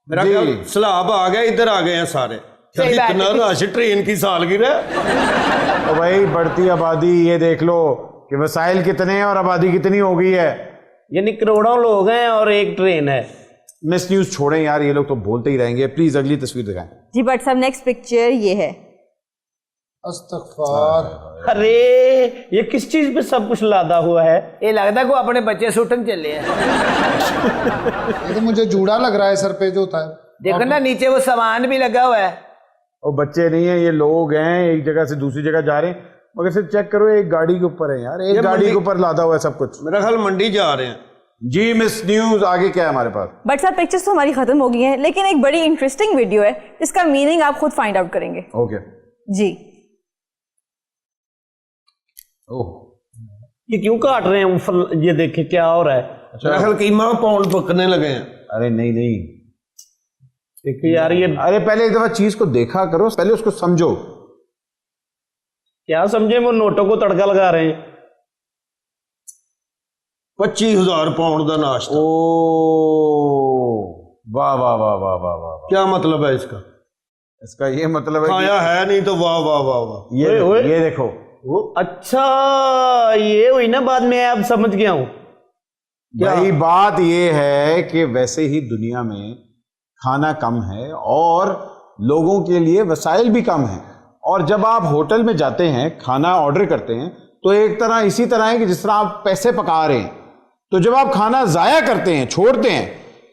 मेरा ख्याल सैलाब आ गया, इधर आ गए हैं सारे। सही बात इतना है। रश ट्रेन की सालगिरह। तो भाई, बढ़ती आबादी, ये देख लो कि वसाइल कितने हैं और आबादी कितनी हो गई है। यानी करोड़ों लोग हैं और एक ट्रेन है। मिस न्यूज छोड़ें यार, ये लोग तो बोलते ही रहेंगे। प्लीज अगली तस्वीर दिखाएं। जी भट्ट साहब, नेक्स्ट पिक्चर ये है। अस्तगफार। अरे, ये किस चीज पे सब कुछ लादा हुआ है? ये लगता है को अपने बच्चे सुटन चले हैं। ये तो मुझे जूड़ा लग रहा है सर पे जो होता है। देखो ना, नीचे वो सामान भी लगा हुआ है। और बच्चे नहीं है, ये लोग हैं, एक जगह से दूसरी जगह जा रहे हैं। मगर सिर्फ चेक करो, एक गाड़ी के ऊपर है यार, एक गाड़ी के ऊपर लादा हुआ है सब कुछ। मेरा ख्याल मंडी जा रहे हैं। जी मिस न्यूज, आगे क्या है हमारे पास? बट साहब, पिक्चर्स तो हमारी खत्म हो गई हैं, लेकिन एक बड़ी इंटरेस्टिंग वीडियो है जिसका मीनिंग आप खुद फाइंड आउट करेंगे। ओके। जी, ओह, ये क्यों काट रहे हैं वो फल? ये देखे क्या हो रहा है। मेरा ख्याल कीमा पाउंड पकने लगे हैं। अरे नहीं नहीं, देखो यार, ये अरे पहले एक दफा चीज को देखा करो, पहले उसको समझो। क्या समझे, वो नोटों को तड़का लगा रहे हैं। 25,000 पाउंड का नाश्ता। ओ, वाह वाह वाह वाह वाह वाह। क्या मतलब है इसका? इसका ये मतलब है खाया है नहीं तो वाह वाह वाह वाह। ये ओए, ये देखो। वो अच्छा, ये हुई ना, बाद में अब समझ गया हूं। भाई बात ये है कि वैसे ही दुनिया में खाना कम है और लोगों के लिए वसाइल भी कम है, और जब आप होटल में जाते हैं, खाना ऑर्डर करते हैं, तो एक तरह इसी तरह है कि जिस तरह आप पैसे पका रहे हैं। तो जब आप खाना जाया करते हैं, छोड़ते हैं,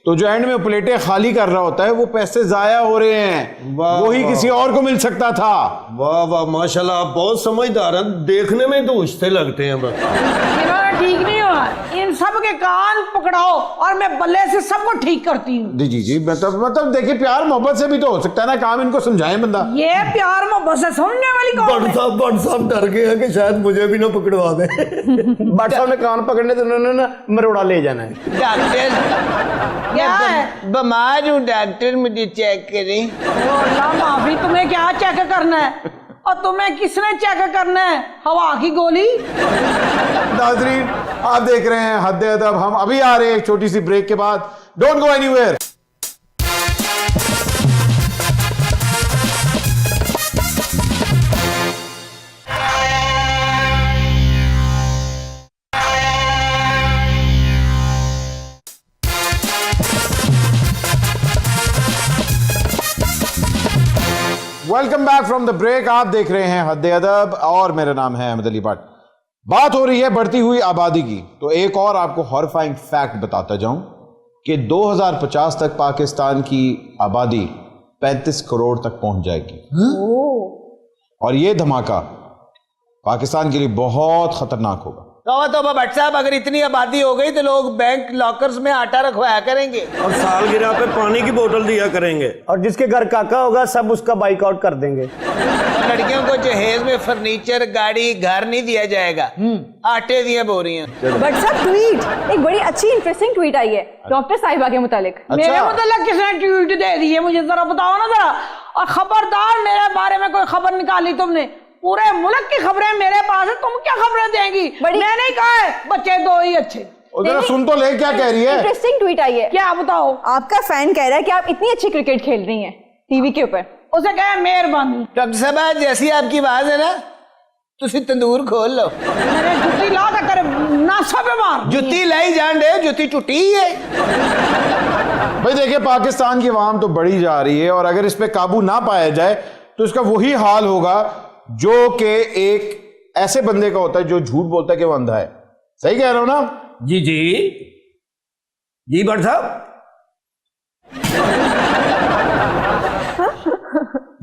तो जो एंड में प्लेटें खाली कर रहा होता है वो पैसे जाया हो रहे हैं, वाह, वही वाह। किसी और को मिल सकता था। वाह वाह माशाल्लाह, आप बहुत समझदार हैं, देखने में तो उछते लगते हैं बस। इन्होंने ठीक नहीं हुआ, इन सब के कान पकड़ाओ और मैं बल्ले से सबको ठीक करती हूँ। जी जी जी, मतलब देखिए प्यार मोहब्बत से भी तो हो सकता है ना काम, इनको समझाएं बंदा। ये प्यार मोहब्बत से सुनने वाली कौन है? बट साहब डर गए हैं कि शायद मुझे भी ना पकड़वा दे। भट्ट साहब ने कान पकड़ने तो उन्होंने ना मरोड़ा ले जाना है। डॉक्टर क्या है? बीमार हूँ डॉक्टर, मुझे चेक करें। ओ अल्लाह माफी, तुम्हें क्या चेक करना है? और तुम्हें किसने चेक करना है? हवा की गोली? नाज़रीन आप देख रहे हैं हद अदब, हम अभी आ रहे हैं एक छोटी सी ब्रेक के बाद। Don't go anywhere. Welcome back from the break. आप देख रहे हैं हद अदब और मेरा नाम है अहमद अली भट्ट। बात हो रही है बढ़ती हुई आबादी की, तो एक और आपको हॉरिफाइंग फैक्ट बताता जाऊं कि 2050 तक पाकिस्तान की आबादी 35 करोड़ तक पहुंच जाएगी। और ये धमाका पाकिस्तान के लिए बहुत खतरनाक होगा। तौबा भट्ट साहब, अगर इतनी आबादी हो गई तो लोग बैंक लॉकर्स में आटा रखवाया करेंगे और सालगिरह पे पानी की बोतल दिया करेंगे। और जिसके घर काका होगा सब उसका बाइकआउट कर देंगे। और लड़कियों को जहेज में फर्नीचर, गाड़ी, घर नहीं दिया जाएगा, आटे दिया बोरियां। बट सर ट्वीट, एक बड़ी अच्छी इंटरेस्टिंग ट्वीट आई है डॉक्टर साहिबा के मुतालिक। मेरे मतलब किसने ट्वीट दे दी है? मुझे जरा बताओ ना जरा। और खबरदार मेरे बारे में कोई खबर निकाली तुमने, पूरे मुल्क की खबरें मेरे पास है, तुम क्या खबरें देंगी? मैंने नहीं कहा है बच्चे दो ही अच्छे। उधर सुन तो ले, क्या कह रही है? इंटरेस्टिंग ट्वीट आई है। क्या बताओ? आपका फैन कह रहा है कि आप इतनी अच्छी क्रिकेट खेल रही हैं टीवी के ऊपर। उसे कहे मेहरबानी। डॉक्टर साहब जैसी आपकी आवाज है ना, तुसी तंदूर खोल लो। मैंने जुत्ती ला कर तेरे नासा पे मार। जुत्ती लाई जान दे, जुत्ती टूटी है। भाई देखिए पाकिस्तान की आवाम तो बढ़ी जा रही है और अगर इस पे काबू ना पाया जाए तो इसका वही हाल होगा जो कि एक ऐसे बंदे का होता है जो झूठ बोलता है कि वो अंधा है। सही कह रहा हूं ना? जी जी जी भट्ट साहब,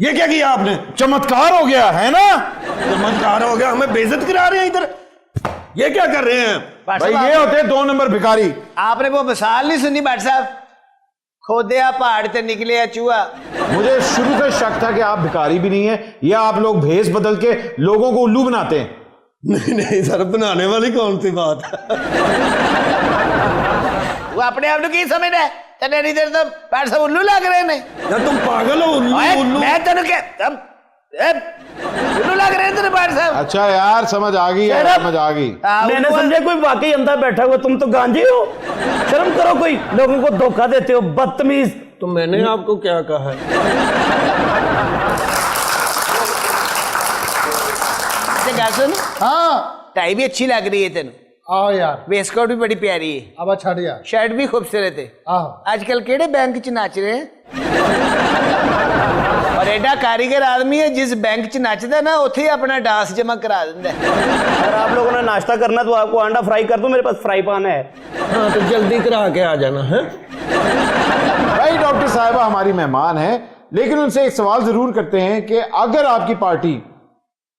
ये क्या किया आपने? चमत्कार हो गया है ना? चमत्कार हो गया, हमें बेइज्जत करा रहे हैं इधर। ये क्या कर रहे हैं? भाई ये होते हैं 2 नंबर भिखारी। आपने वो मिसाल नहीं सुनी भट्ट साहब, खोदया पहाड़ से निकले चूहा। मुझे शुरू से शक था कि आप भिखारी भी नहीं है, या आप लोग भेस बदल के लोगों को उल्लू बनाते हैं। नहीं नहीं सर, बनाने वाली कौन सी बात है? वो अपने आप को की समझ है? तेरे इधर तो भट्ट साहब उल्लू लग रहे हैं। या तुम पागल हो? उल्लू उल्लू मैं तेरे के उल्लू लग रहे हैं तेरे भट्ट साहब। अच्छा यार समझ आ गई यार, समझ आ गई। मैंने समझा कोई वाकई अंधा बैठा हुआ, तुम तो गांजे हो। शर्म करो, कोई लोगों को धोखा देते हो, बदतमीज। तो मैंने आपको क्या कहा है? सुन, हाँ टाई भी अच्छी लग रही है तेन, आओ यार, वेस्टकोट भी बड़ी प्यारी है, अब छड़ यार। शर्ट भी खूबसूरत है। आओ आजकल केड़े बैंक च नाच रहे हैं? और एडा कारीगर आदमी है, जिस बैंक च नचदा ना उथे ही अपना डांस जमा करा देंदा है। अगर आप लोगों ने नाश्ता करना तो आपको अंडा फ्राई कर दो, मेरे पास फ्राई पान है। हाँ तो जल्दी करा के आ जाना है। भाई डॉक्टर साहिबा हमारी मेहमान है, लेकिन उनसे एक सवाल जरूर करते हैं कि अगर आपकी पार्टी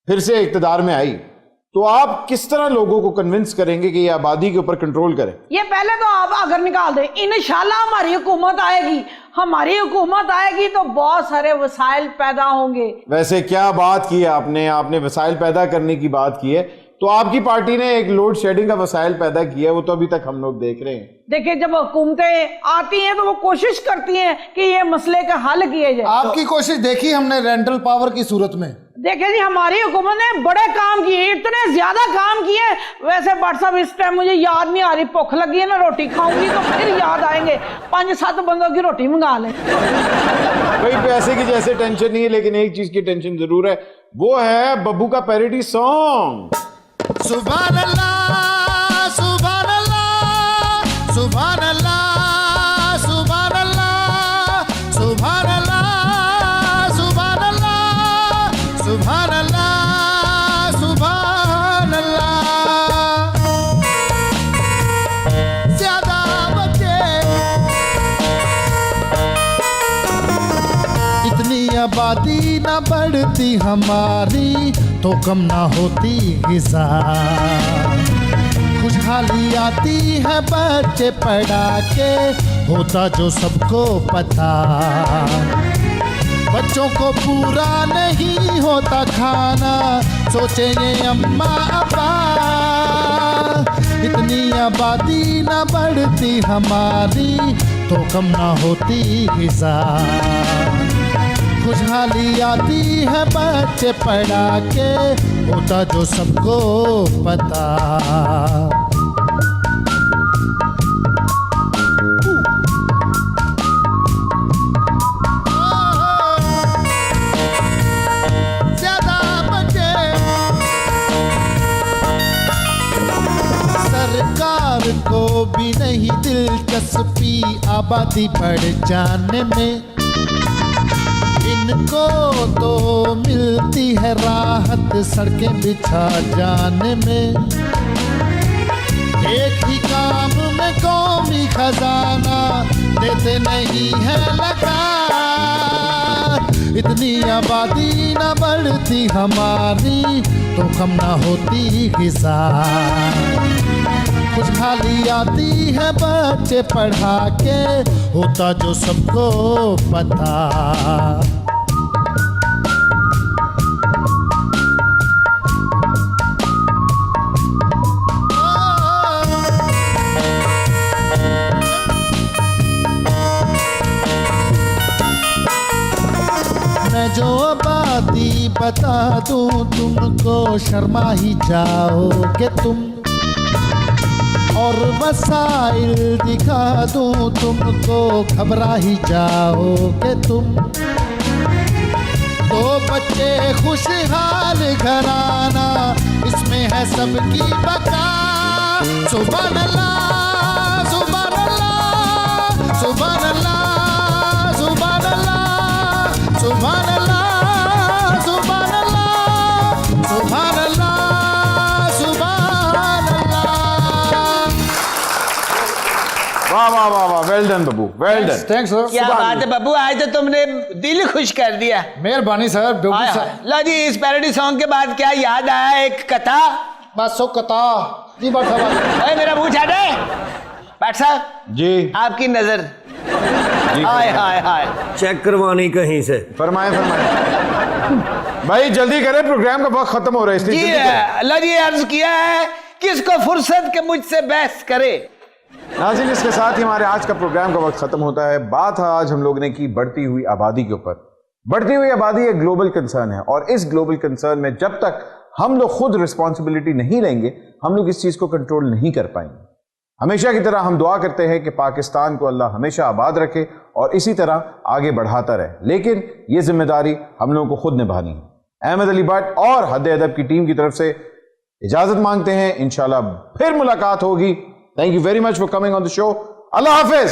फिर से इक्तदार में आई तो आप किस तरह लोगों को कन्विंस करेंगे कि ये आबादी के ऊपर कंट्रोल करें? ये पहले तो आप अगर निकाल दें, इंशाल्लाह हमारी हुकूमत आएगी। हमारी हुकूमत आएगी तो बहुत सारे वसाइल पैदा होंगे। वैसे क्या बात की है आपने वसाइल पैदा करने की बात की है, तो आपकी पार्टी ने एक लोड शेडिंग का वसाइल पैदा किया है, वो तो अभी तक हम लोग देख रहे हैं। देखिए जब हुकूमतें आती हैं तो वो कोशिश करती हैं कि ये मसले का हल किए जाए। आपकी कोशिश देखी हमने रेंटल पावर की सूरत में। देखिए जी हमारी हुकूमत ने बड़े काम किए, इतने ज्यादा काम किए। वैसे भट्ट साहब इस टाइम मुझे याद नहीं आ रही, भूख लगी है ना, रोटी खाऊंगी तो फिर याद आएंगे। 5-7 बंदों की रोटी मंगा लें। भाई पैसे की जैसे टेंशन नहीं है, लेकिन एक चीज की टेंशन जरूर है, वो है बब्बू का पैरोडी सॉन्ग। सुभान अल्लाह सुभान अल्लाह सुभान अल्लाह सुभान अल्लाह सुभान अल्लाह सुभान अल्लाह सुभान अल्लाह सुभान अल्लाह। ज्यादा बच्चे आबादी ना बढ़ती हमारी तो कम ना होती ग़िज़ा। खुशहाली आती है बच्चे पढ़ा के, होता जो सबको पता। बच्चों को पूरा नहीं होता खाना, सोचेंगे अम्मा अब्बा। इतनी आबादी ना बढ़ती हमारी तो कम ना होती ग़िज़ा। खुशहाली आती है बच्चे पढ़ा के, होता जो सबको पता। सरकार को भी नहीं दिलचस्पी आबादी बढ़ जाने में, इनको तो मिलती है राहत सड़कें बिछा जाने में। एक ही काम में कौमी खजाना देते नहीं है लगा। इतनी आबादी ना बढ़ती हमारी तो कम ना होती ग़िज़ा। खुशहाली आती है बच्चे पढ़ा के, होता जो सबको पता। मैं जो आबादी बता दूं तुमको, शर्मा ही जाओगे तुम। और वसाइल दिखा दूं तुमको, घबरा ही जाओगे तुम। दो बच्चे खुशहाल घराना, इसमें है सबकी बका। सुभान अल्लाह सुभान अल्लाह सुभान अल्लाह सुभान अल्लाह सुभान अल्लाह सुभान अल्लाह सुभान अल्लाह सुभान अल्लाह। वाह वाह वाह वाह, well done Babbu, well done. Thanks sir. क्या बात है बब्बू, आज तो तुमने दिल खुश कर दिया। मेहरबानी सर। बेबू hi sir. हाय। लो जी, इस पैरोडी सॉन्ग के बाद क्या याद आया, एक कथा। बस सो कता जी बैठा अरे मेरा मुंह छाटे। बैठ साहब जी आपकी नजर। जी हाय हाय हाय। चेक करवानी कहीं से। फरमाए फरमाए भाई, जल्दी करें, प्रोग्राम का वक्त खत्म हो रहा है, इसलिए जी जल्दी करें। अल्लाह जी अर्ज किया है किसको फुर्सत के मुझसे बहस करे। नाज़रीन, इसके साथ ही हमारे आज का प्रोग्राम का वक्त खत्म होता है। बात आज हम लोग ने की बढ़ती हुई आबादी के ऊपर। बढ़ती हुई आबादी एक ग्लोबल कंसर्न है, और इस ग्लोबल कंसर्न में जब तक हम लोग खुद रिस्पॉन्सिबिलिटी नहीं लेंगे, हम लोग इस चीज को कंट्रोल नहीं कर पाएंगे। हमेशा की तरह हम दुआ करते हैं कि पाकिस्तान को अल्लाह हमेशा आबाद रखे और इसी तरह आगे बढ़ाता रहे, लेकिन ये जिम्मेदारी हम लोगों को खुद निभानी है। अहमद अली भट्ट और हद अदब की टीम की तरफ से इजाजत मांगते हैं। इंशाल्लाह फिर मुलाकात होगी। Thank you very much for coming on the show. Allah Hafiz.